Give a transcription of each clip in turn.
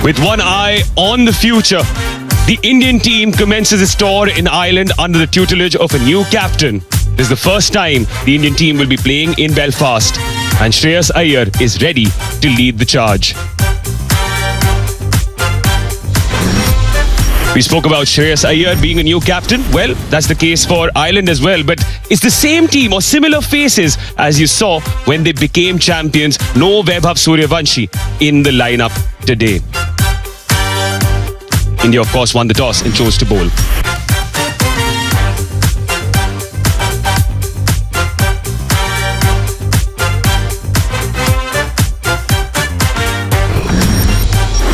With one eye on the future, the Indian team commences its tour in Ireland under the tutelage of a new captain. This is the first time the Indian team will be playing in Belfast, and Shreyas Iyer is ready to lead the charge. We spoke about Shreyas Iyer being a new captain. Well, that's the case for Ireland as well. But it's the same team or similar faces as you saw when they became champions. No Vaibhav Suryavanshi in the lineup today. India, of course, won the toss and chose to bowl.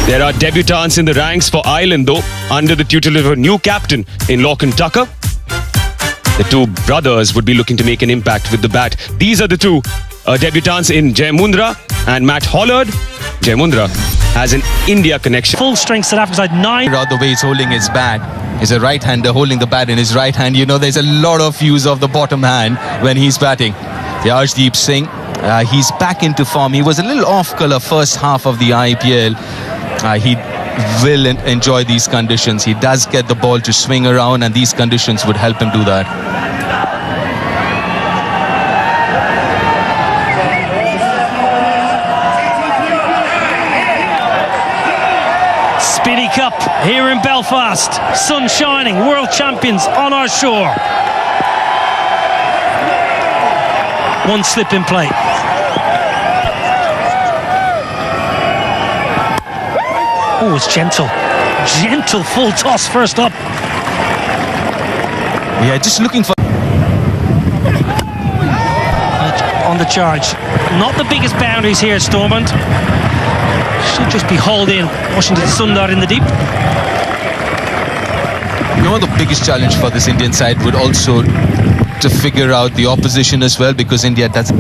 There are debutants in the ranks for Ireland, though, under the tutelage of a new captain in Lorcan Tucker. The two brothers would be looking to make an impact with the bat. These are the two debutants in Jai Mundra and Matt Hollard. Jai Mundra has an India connection. Full strength South Africa side 9. The way he's holding his bat is a right-hander holding the bat in his right hand. You know, there's a lot of use of the bottom hand when he's batting. Yeah, Arshdeep Singh, he's back into form. He was a little off-colour first half of the IPL. He will enjoy these conditions. He does get the ball to swing around, and these conditions would help him do that. Speedy Cup here in Belfast. Sun shining, world champions on our shore. One slip in play. Oh, it's gentle. Gentle full toss first up. Yeah, just looking for... On the charge. Not the biggest boundaries here, Stormont. Should just be hauled in. Washington Sundar in the deep. You know, the biggest challenge for this Indian side would also to figure out the opposition as well, because India does...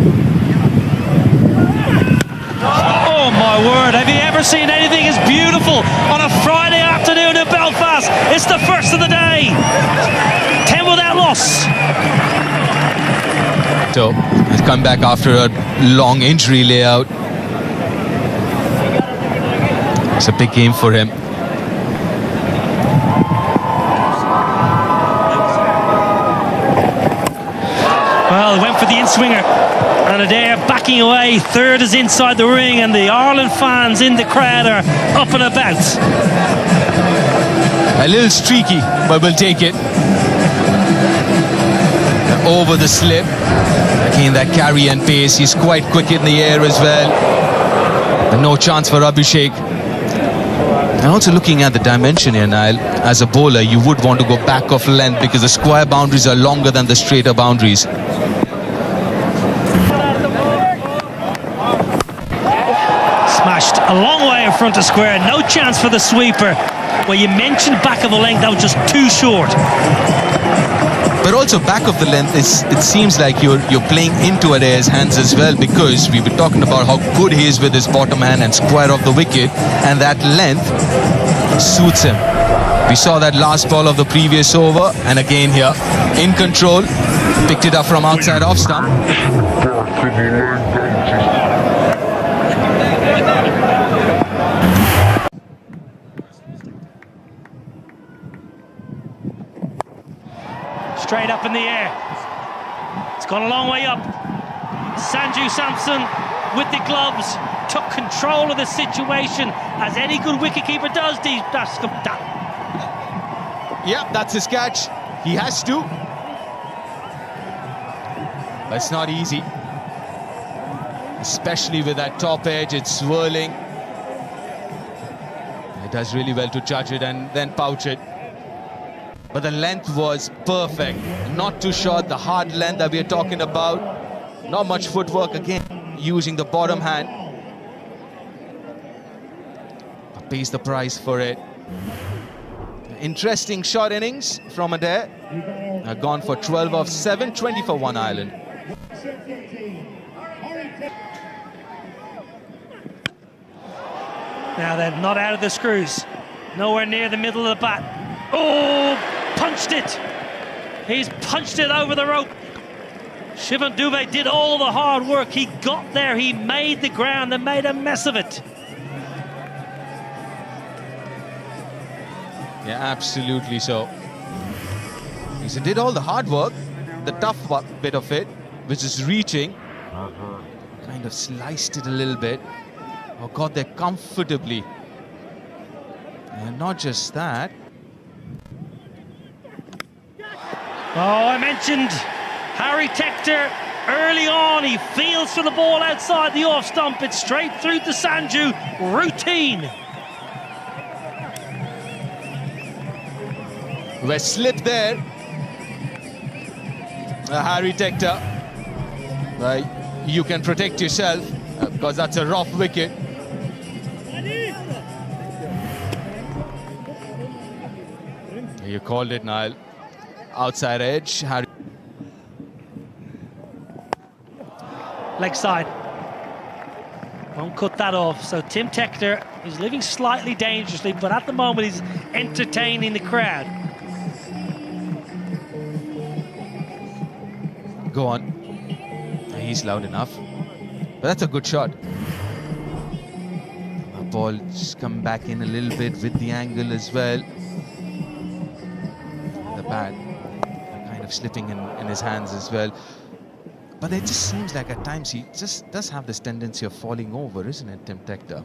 Oh my word, have you ever seen anything as beautiful on a Friday afternoon in Belfast? It's the first of the day. 10 without loss. So, he's come back after a long injury layout. It's a big game for him. Well, he went for the in-swinger. And Adair backing away. Third is inside the ring, and the Ireland fans in the crowd are up and about. A little streaky, but we'll take it. Over the slip. Again, that carry and pace. He's quite quick in the air as well. And no chance for Abhishek. And also looking at the dimension here, Niall, as a bowler, you would want to go back of length because the square boundaries are longer than the straighter boundaries. Smashed a long way in front of square. No chance for the sweeper. Well, you mentioned back of the length, that was just too short. But also back of the length, it seems like you're playing into Adair's hands as well, because we were talking about how good he is with his bottom hand and square off the wicket, and that length suits him. We saw that last ball of the previous over, and again here, in control, picked it up from outside off stump. Straight up in the air. It's gone a long way up. Sanju Samson with the gloves took control of the situation, as any good wicketkeeper does. Yep, that's his catch. He has to. But it's not easy. Especially with that top edge, it's swirling. It does really well to judge it and then pouch it. But the length was perfect. Not too short, the hard length that we're talking about. Not much footwork again, using the bottom hand. But pays the price for it. Interesting short innings from Adair. Gone for 12 of 7, 20 for 1 Ireland. Now they're not out of the screws. Nowhere near the middle of the bat. Oh, punched it. He's punched it over the rope. Shivan Dubé did all the hard work. He got there, he made the ground and made a mess of it. Yeah, absolutely so. He did all the hard work, the tough bit of it, which is reaching. Kind of sliced it a little bit. Oh, got there comfortably. And not just that. Oh, I mentioned Harry Tector early on. He feels for the ball outside the off stump. It's straight through to Sanju. Routine. We're slipped there. Harry Tector. You can protect yourself because that's a rough wicket. You called it, Niall. Outside edge. Harry. Leg side. Won't cut that off. So Tim Tector is living slightly dangerously, but at the moment he's entertaining the crowd. Go on. He's loud enough. But that's a good shot. The ball just come back in a little bit with the angle as well. The bat kind of slipping in his hands as well. But it just seems like at times he just does have this tendency of falling over, isn't it, Tim Tector?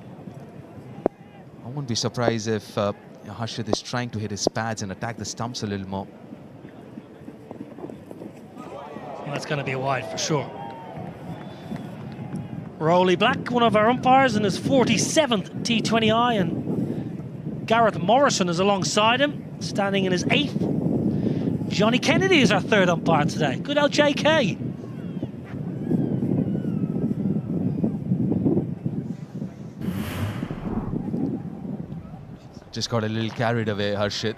I wouldn't be surprised if Harshit is trying to hit his pads and attack the stumps a little more. Well, that's going to be a wide for sure. Rowley Black, one of our umpires, in his 47th T20I, and Gareth Morrison is alongside him, standing in his 8th. Johnny Kennedy is our 3rd umpire today. Good old JK. Just got a little carried away, Harshit.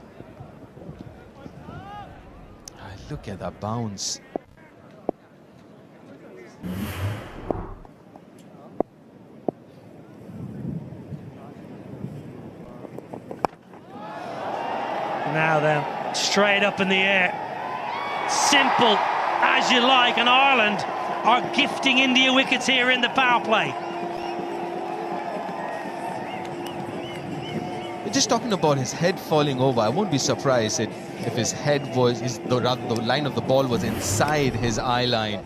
Look at that bounce. Now then, straight up in the air. Simple as you like, and Ireland are gifting India wickets here in the power play. We're just talking about his head falling over. I won't be surprised if his head was, the line of the ball was inside his eye line.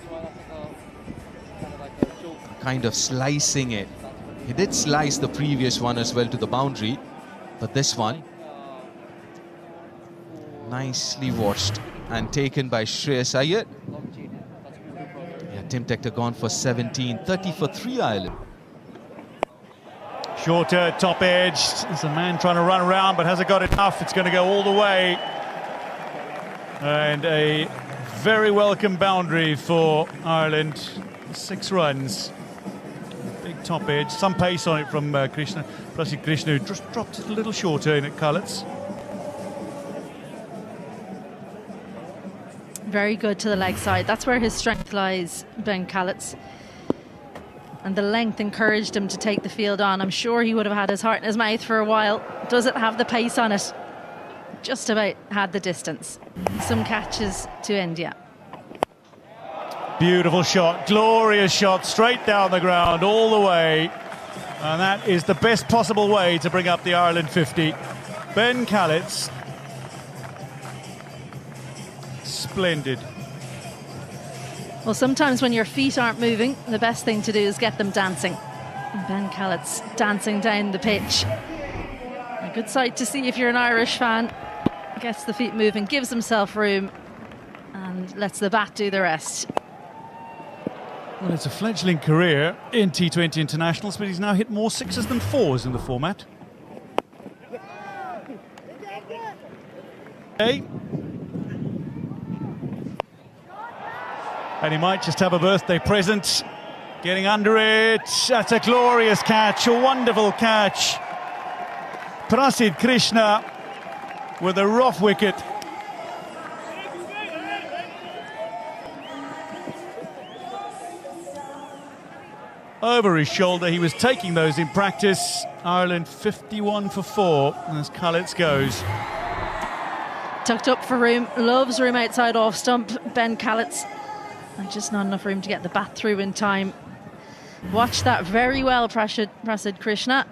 Kind of slicing it. He did slice the previous one as well to the boundary, but this one nicely watched and taken by Shreyas Iyer. Yeah, Tim Tector gone for 17, 30 for 3 Ireland. Shorter, top edge. There's a man trying to run around, but hasn't got enough. It's going to go all the way. And a very welcome boundary for Ireland. 6 runs. Big top edge. Some pace on it from Krishna. Prasid Krishna, who just dropped it a little shorter in at Cullets. Very good to the leg side. That's where his strength lies, Ben Callets. And the length encouraged him to take the field on. I'm sure he would have had his heart in his mouth for a while. Does it have the pace on it? Just about had the distance. Some catches to India. Beautiful shot, glorious shot, straight down the ground, all the way. And that is the best possible way to bring up the Ireland 50. Ben Callets. Splendid. Well, sometimes when your feet aren't moving, the best thing to do is get them dancing. And Ben Callets dancing down the pitch. A good sight to see if you're an Irish fan. Gets the feet moving, gives himself room, and lets the bat do the rest. Well, it's a fledgling career in T20 internationals, but he's now hit more 6s than 4s in the format. Okay. And he might just have a birthday present. Getting under it. That's a glorious catch, a wonderful catch. Prasid Krishna with a rough wicket. Over his shoulder, he was taking those in practice. Ireland 51 for 4 as Cullets goes. Tucked up for room, loves room outside off stump, Ben Callets. And just not enough room to get the bat through in time. Watch that very well, Prasid Krishna.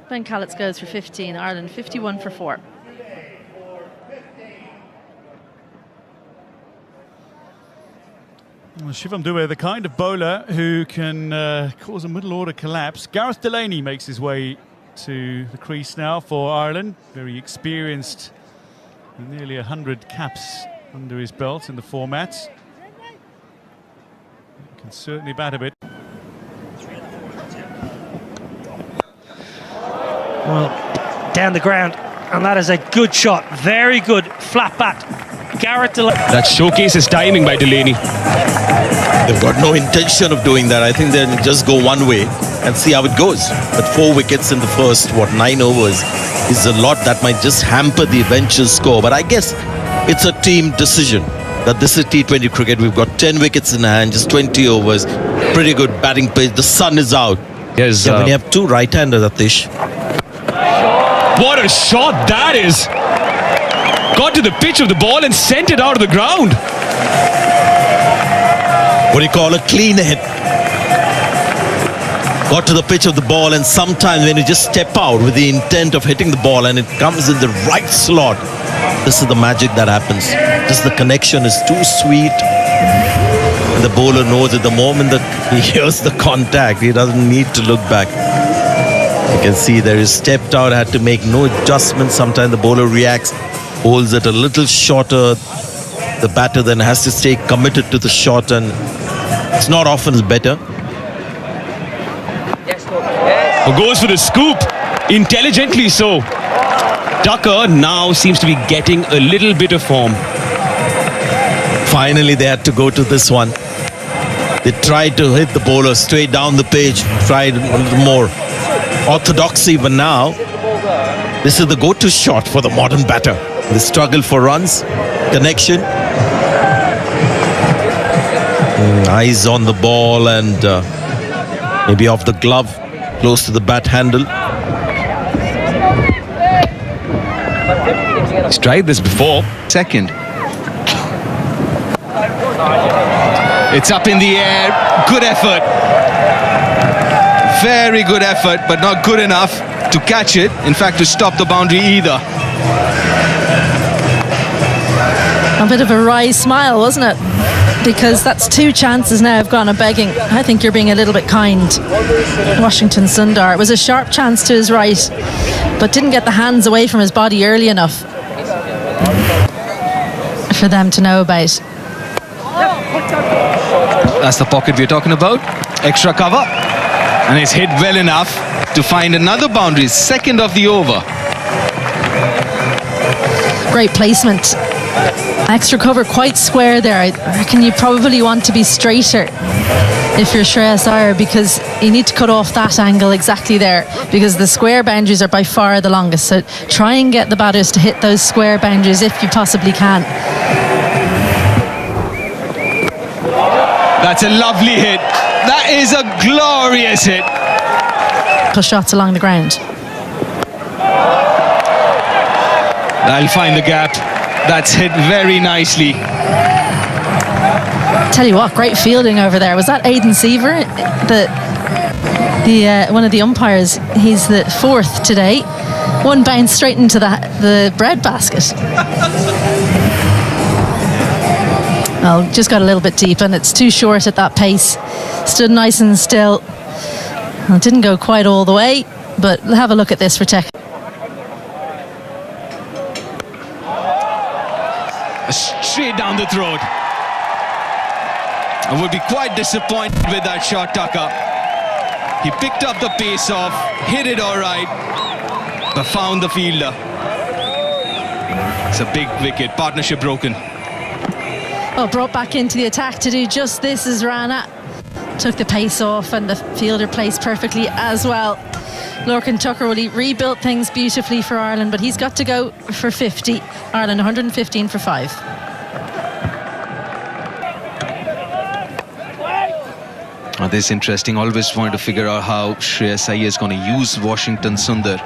Ben Callets goes for 15, Ireland 51 for 4. Well, Shivam Dube, the kind of bowler who can cause a middle order collapse. Gareth Delaney makes his way to the crease now for Ireland. Very experienced, nearly 100 caps under his belt in the format. Can certainly bat a bit. Well, down the ground, and that is a good shot. Very good flat bat. Gareth Delaney. That showcases timing by Delaney. They've got no intention of doing that. I think they'll just go one way and see how it goes. But 4 wickets in the first, 9 overs is a lot that might just hamper the eventual score. But I guess it's a team decision that this is T20 cricket. We've got 10 wickets in hand, just 20 overs. Pretty good batting pace. The sun is out. Yes, When you have two right-handers, Atish. what a shot that is! Got to the pitch of the ball and sent it out of the ground. What do you call a clean hit? Got to the pitch of the ball, and sometimes when you just step out with the intent of hitting the ball and it comes in the right slot, this is the magic that happens. Just the connection is too sweet. And the bowler knows at the moment that he hears the contact, he doesn't need to look back. You can see there is stepped out, had to make no adjustments. Sometimes the bowler reacts, holds it a little shorter. The batter then has to stay committed to the shot, and it's not often better. Goes for the scoop, intelligently so. Tucker now seems to be getting a little bit of form. Finally, they had to go to this one. They tried to hit the bowler straight down the page, tried a little more orthodoxy, but now this is the go-to shot for the modern batter. The struggle for runs, connection. Eyes on the ball and maybe off the glove, close to the bat handle. He's tried this before. Second. It's up in the air. Good effort. Very good effort, but not good enough to catch it. In fact, to stop the boundary either. A bit of a wry smile, wasn't it? Because that's 2 chances now have gone a begging. I think you're being a little bit kind, Washington Sundar. It was a sharp chance to his right, but didn't get the hands away from his body early enough for them to know about. That's the pocket we're talking about. Extra cover. And it's hit well enough to find another boundary. Second of the over. Great placement. Extra cover quite square there. I reckon you probably want to be straighter if you're Shreyas Iyer, because you need to cut off that angle exactly there, because the square boundaries are by far the longest. So try and get the batters to hit those square boundaries if you possibly can. That's a lovely hit. That is a glorious hit. Shots along the ground. That'll find the gap. That's hit very nicely. Tell you what, great fielding over there. Was that Aidan Seaver, one of the umpires? He's the 4th today. One bounced straight into the bread basket. Well, just got a little bit deep, and it's too short at that pace. Stood nice and still. Well, didn't go quite all the way, but have a look at this for tech. Straight down the throat. I would be quite disappointed with that shot, Tucker. He picked up the pace off, hit it all right, but found the fielder. It's a big wicket. Partnership broken. Well, brought back into the attack to do just this as Rana took the pace off, and the fielder placed perfectly as well. Lorcan Tucker, well, he rebuilt things beautifully for Ireland, but he's got to go for 50. Ireland 115 for 5. Oh, this is interesting. Always wanted to figure out how Shreyas Iyer is going to use Washington Sundar.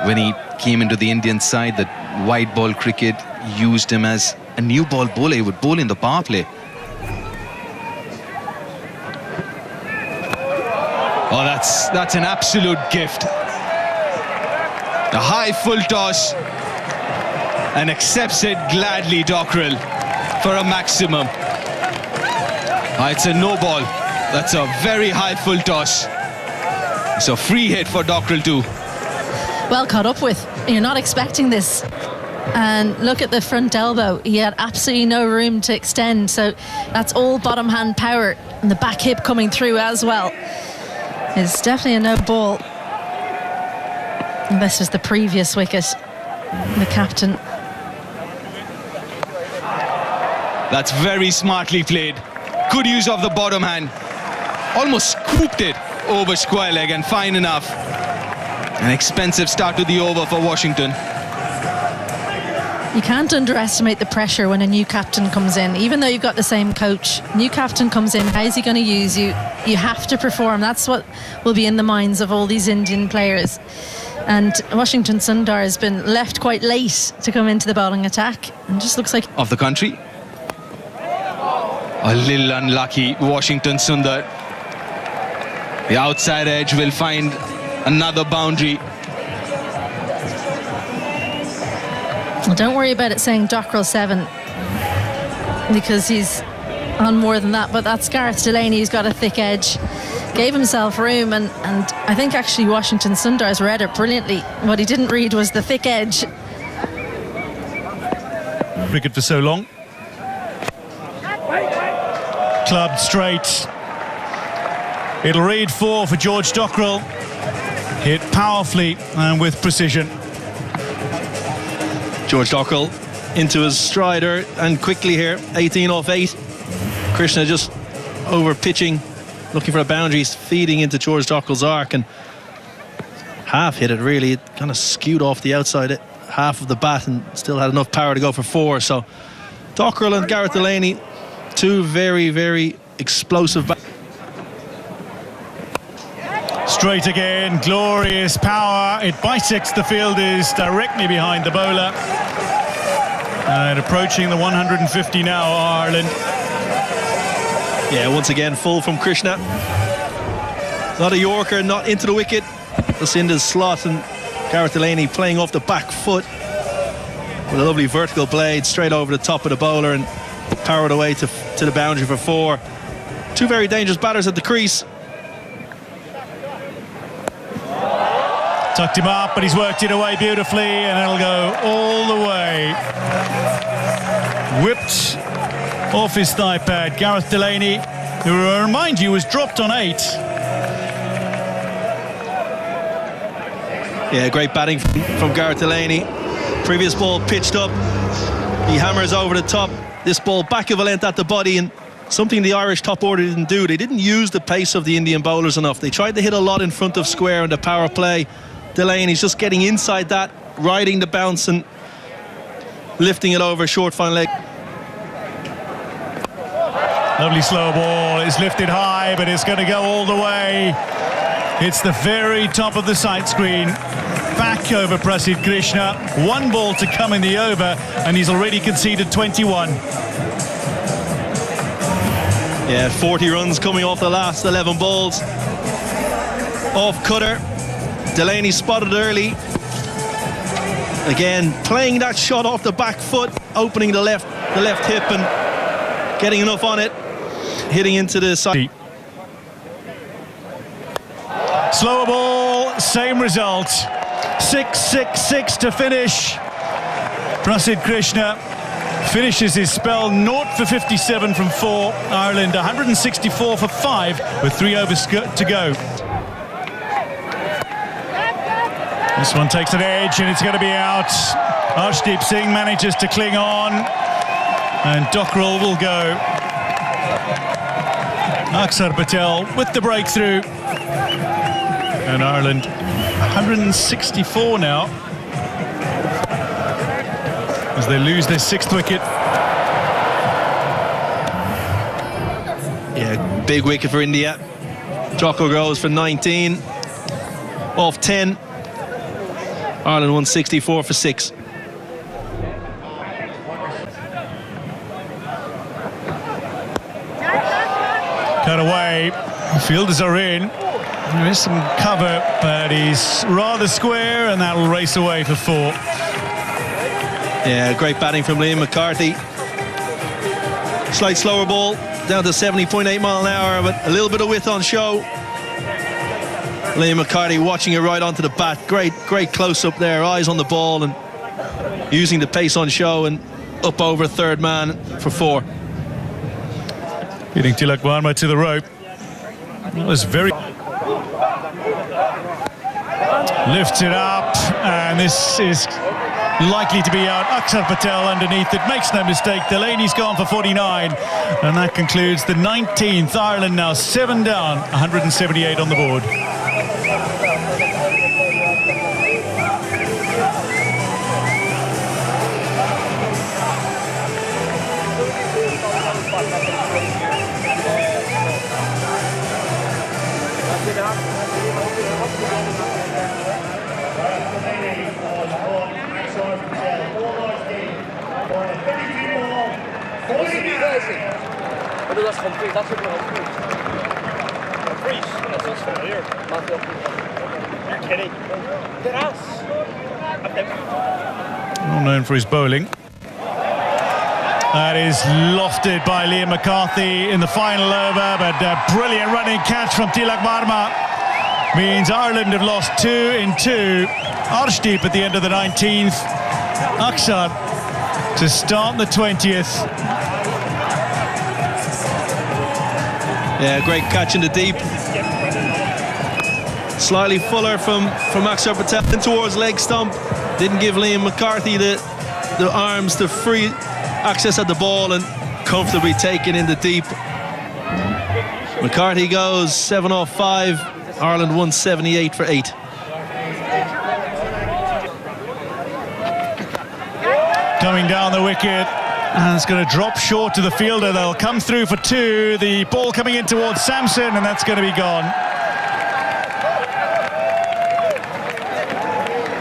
When he came into the Indian side, the white ball cricket used him as a new ball bowler. He would bowl in the power play. Oh, that's an absolute gift. A high full toss, and accepts it gladly, Dockrell, for a maximum. It's a no ball. That's a very high full toss. It's a free hit for Dockrell too. Well caught up with. You're not expecting this. And look at the front elbow. He had absolutely no room to extend. So that's all bottom hand power. And the back hip coming through as well. It's definitely a no ball. And this was the previous wicket. The captain. That's very smartly played. Good use of the bottom hand. Almost scooped it over square leg and fine enough. An expensive start to the over for Washington. You can't underestimate the pressure when a new captain comes in. Even though you've got the same coach, new captain comes in, how's he going to use you? You have to perform. That's what will be in the minds of all these Indian players. And Washington Sundar has been left quite late to come into the bowling attack, and just looks like... Of the country. A little unlucky, Washington Sundar. The outside edge will find another boundary. Well, don't worry about it saying Dockrell 7, because he's on more than that. But that's Gareth Delaney, who's got a thick edge. Gave himself room, and I think actually Washington Sundar's read it brilliantly. What he didn't read was the thick edge. Cricket for so long. Clubbed straight. It'll read 4 for George Dockrell. Hit powerfully and with precision. George Dockrell into his strider and quickly here, 18 off 8. Krishna just over pitching, looking for a boundary, feeding into George Dockrell's arc and half hit it really. It kind of skewed off the outside half of the bat and still had enough power to go for 4. So Dockrell and Gareth Delaney, two very, very explosive bats. Straight again, glorious power. It bisects the fielders directly behind the bowler. And approaching the 150 now, Ireland. Yeah, once again, full from Krishna. Not a Yorker, not into the wicket. Just into the slot, and Gareth Delaney playing off the back foot with a lovely vertical blade straight over the top of the bowler and powered away to the boundary for 4. Two very dangerous batters at the crease. Tucked him up, but he's worked it away beautifully, and it'll go all the way. Whipped off his thigh pad. Gareth Delaney, who I remind you was dropped on 8. Yeah, great batting from Gareth Delaney. Previous ball pitched up. He hammers over the top. This ball back of a length at the body, and something the Irish top order didn't do. They didn't use the pace of the Indian bowlers enough. They tried to hit a lot in front of square in the power play. Delaney's just getting inside that, riding the bounce and lifting it over short fine leg. Lovely slow ball. It's lifted high, but it's going to go all the way. It's the very top of the sight screen. Back over Prasidh Krishna. 1 ball to come in the over, and he's already conceded 21. Yeah, 40 runs coming off the last 11 balls. Off cutter. Delaney spotted early. Again, playing that shot off the back foot, opening the left hip and getting enough on it, hitting into the side. Slower ball, same result. 6-6-6 to finish. Prasidh Krishna finishes his spell 0 for 57 from 4. Ireland 164 for 5 with 3 overs to go. This one takes an edge and it's going to be out. Arshdeep Singh manages to cling on, and Dockrell will go. Akshar Patel with the breakthrough. And Ireland 164 now as they lose their 6th wicket. Yeah, big wicket for India. Dockrell goes for 19 off 10. Ireland 164 for 6. Cut away. The fielders are in. There is some cover, but he's rather square, and that will race away for 4. Yeah, great batting from Liam McCarthy. Slight slower ball. down to 70.8 mile an hour, but a little bit of width on show. Liam McCarthy watching it right onto the bat. Great close up there, eyes on the ball and using the pace on show and up over third man for 4. Getting Tilak Varma to the rope. That was very... Lifts it up, and this is likely to be out. Akshar Patel underneath it, makes no mistake. Delaney's gone for 49, and that concludes the 19th. Ireland now 7 down, 178 on the board. Well known for his bowling. That is lofted by Liam McCarthy in the final over, but a brilliant running catch from Tilak Varma means Ireland have lost 2 in 2. Arshdeep at the end of the 19th. Akshar to start the 20th. Yeah, great catch in the deep. Slightly fuller from Akshar Patel in towards leg stump. Didn't give Liam McCarthy the arms to free access at the ball and comfortably taken in the deep. McCarthy goes 7 off 5. Ireland 178 for 8. Coming down the wicket, and it's going to drop short to the fielder. They'll come through for 2. The ball coming in towards Sampson, and that's going to be gone.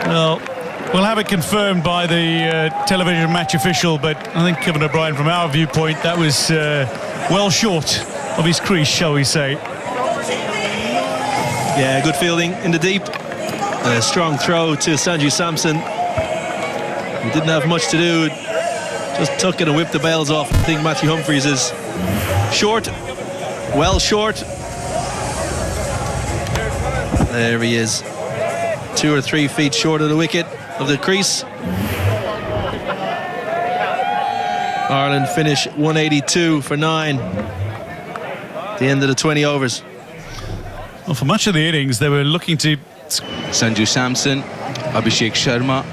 Well, we'll have it confirmed by the television match official, but I think Kevin O'Brien, from our viewpoint, that was well short of his crease, shall we say. Yeah, good fielding in the deep. A strong throw to Sanju Sampson. He didn't have much to do. Just took it and whipped the bails off. I think Matthew Humphries is short. Well short. There he is. 2 or 3 feet short of the wicket, of the crease. Ireland finish 182 for 9. The end of the 20 overs. Well, for much of the innings, they were looking to... Sanju Sampson, Abhishek Sharma.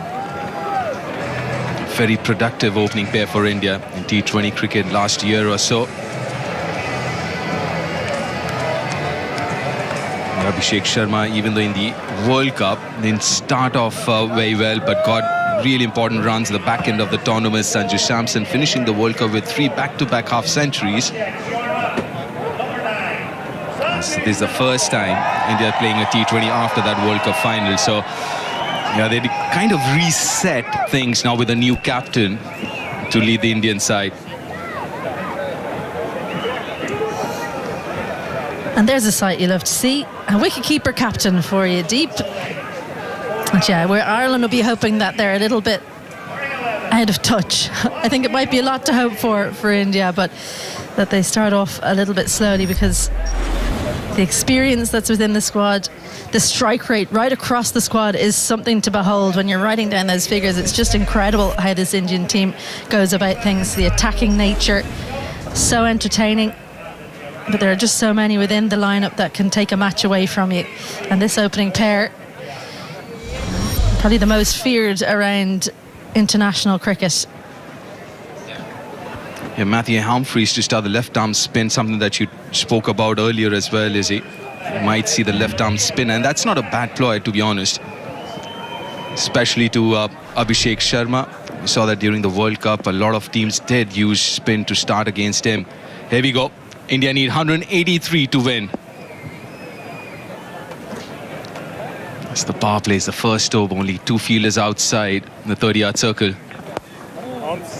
Very productive opening pair for India in T20 cricket last year or so. Abhishek Sharma, even though in the World Cup didn't start off very well, but got really important runs at the back end of the tournament. Sanju Sampson finishing the World Cup with 3 back-to-back half-centuries. So this is the first time India are playing a T20 after that World Cup final. So yeah, they kind of reset things now with a new captain to lead the Indian side. And there's a sight you love to see. A wicketkeeper captain for you, Deep. But yeah, where Ireland will be hoping that they're a little bit out of touch. I think it might be a lot to hope for India, but that they start off a little bit slowly, because the experience that's within the squad, the strike rate right across the squad is something to behold. When you're writing down those figures, it's just incredible how this Indian team goes about things. The attacking nature, so entertaining. But there are just so many within the lineup that can take a match away from you. And this opening pair, probably the most feared around international cricket. Yeah, Matthew Humphries to start the left arm spin, something that you spoke about earlier as well, Izzy. You might see the left arm spin, and that's not a bad ploy, to be honest. Especially to Abhishek Sharma. We saw that during the World Cup, a lot of teams did use spin to start against him. Here we go. India need 183 to win. As the power plays the first over, only 2 fielders outside the 30-yard circle.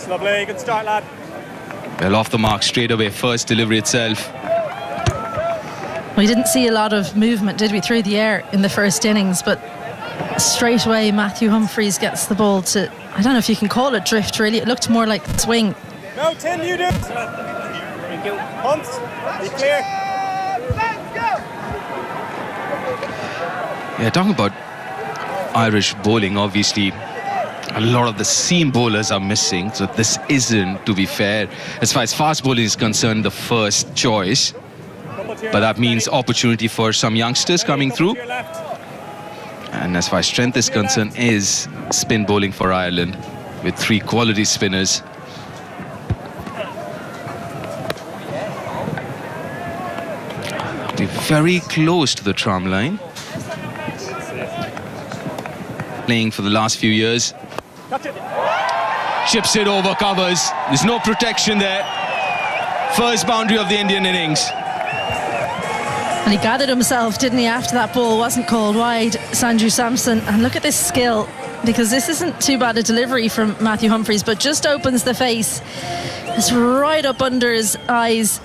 Lovely, good start, lad. Well, off the mark straight away, first delivery itself. We didn't see a lot of movement, did we, through the air in the first innings, but straight away Matthew Humphries gets the ball to, I don't know if you can call it drift, really. It looked more like swing. No, Tim, you do. you. Humps, be clear. Yeah, talking about Irish bowling, obviously a lot of the seam bowlers are missing, so this isn't, to be fair, as far as fast bowling is concerned, the first choice. But that means opportunity for some youngsters coming through. And as far as strength is concerned, is spin bowling for Ireland with 3 quality spinners. They're very close to the tram line. Playing for the last few years. Chips it over covers. There's no protection there. First boundary of the Indian innings. And he gathered himself, didn't he, after that ball wasn't called wide, Sanju Samson. And look at this skill, because this isn't too bad a delivery from Matthew Humphries, but just opens the face. It's right up under his eyes.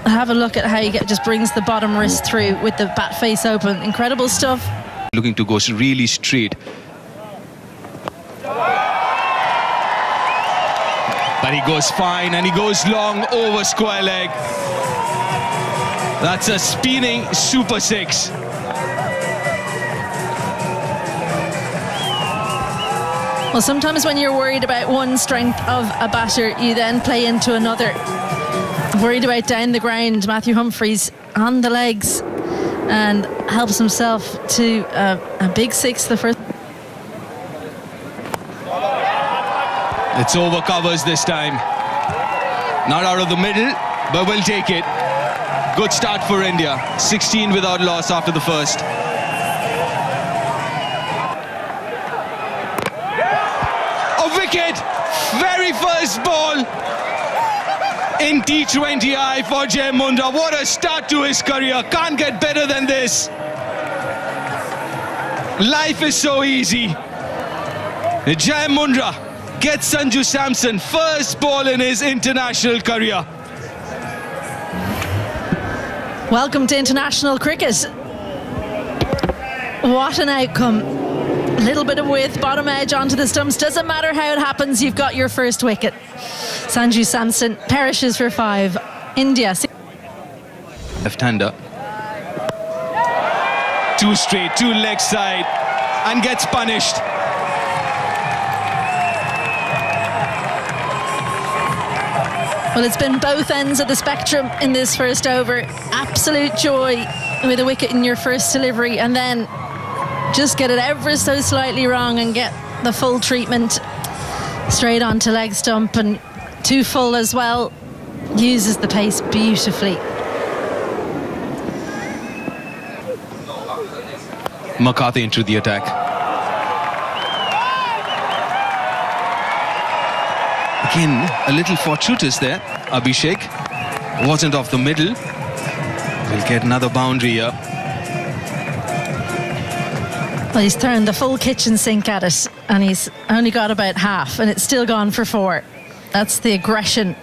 Have a look at how he just brings the bottom wrist through with the bat face open. Incredible stuff. Looking to go really straight. But he goes fine, and he goes long over square leg. That's a spinning super 6. Well, sometimes when you're worried about one strength of a batter, you then play into another. Worried about down the ground, Matthew Humphries on the legs and helps himself to a big 6 the first. It's over covers this time. Not out of the middle, but we'll take it. Good start for India. 16 without loss after the first. A wicket! Very first ball in T20I for Jai Mundra. What a start to his career. Can't get better than this. Life is so easy. Jai Mundra gets Sanju Samson first ball in his international career. Welcome to international cricket. What an outcome. A little bit of width, bottom edge onto the stumps. Doesn't matter how it happens, you've got your first wicket. Sanju Samson perishes for 5. India. Left-hander. 2 straight, 2 leg side, and gets punished. Well, it's been both ends of the spectrum in this first over. Absolute joy with a wicket in your first delivery, and then just get it ever so slightly wrong and get the full treatment straight onto leg stump, and too full as well. Uses the pace beautifully. McCarthy into the attack. Again, a little fortuitous there. Abhishek wasn't off the middle. We'll get another boundary here. Well, he's turned the full kitchen sink at it, and he's only got about half, and it's still gone for 4. That's the aggression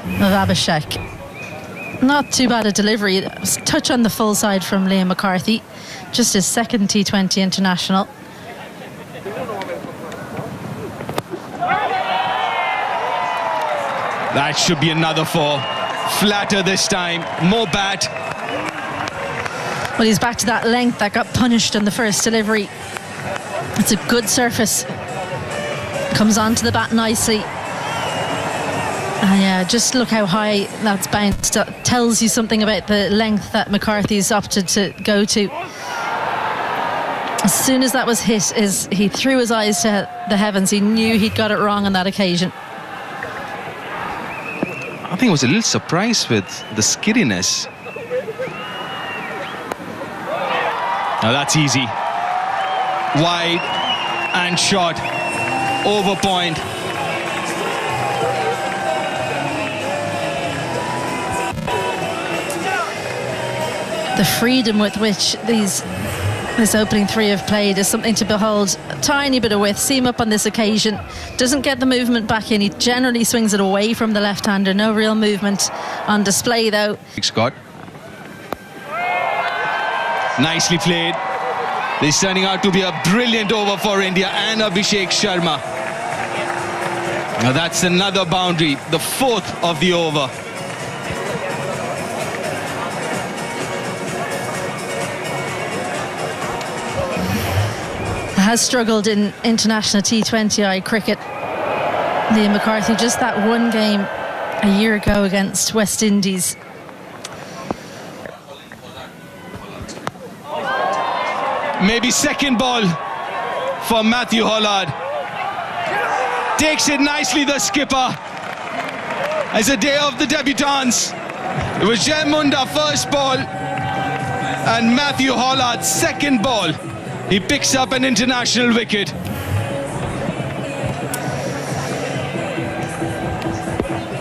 of Abhishek. Not too bad a delivery. Touch on the full side from Liam McCarthy. Just his second T20 international. That should be another 4. Flatter this time, more bat. Well, he's back to that length that got punished in the first delivery. It's a good surface. Comes onto the bat nicely. And yeah, just look how high that's bounced. That tells you something about the length that McCarthy's opted to go to. As soon as that was hit, he threw his eyes to the heavens. He knew he'd got it wrong on that occasion. I think I was a little surprised with the skiddiness. Now that's easy. Wide and short. Over point. The freedom with which this opening 3 have played is something to behold. A tiny bit of width, seam up on this occasion. Doesn't get the movement back in. He generally swings it away from the left-hander. No real movement on display though. Scott. Nicely played. This is turning out to be a brilliant over for India and Abhishek Sharma. Now that's another boundary, the 4th of the over. has struggled in international T20I cricket. Liam McCarthy, just that one game a year ago against West Indies. Maybe second ball for Matthew Hollard. Takes it nicely, the skipper. As a day of the debutants, it was Jai Munda first ball and Matthew Hollard second ball. He picks up an international wicket.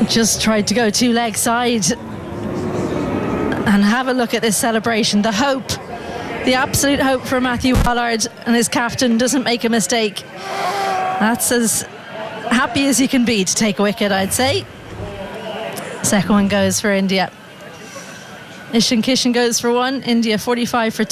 Just tried to go two leg side. And have a look at this celebration. The hope, the absolute hope for Matthew Hollard, and his captain doesn't make a mistake. That's as happy as you can be to take a wicket, I'd say. Second one goes for India. Ishan Kishan goes for one. India 45 for 2.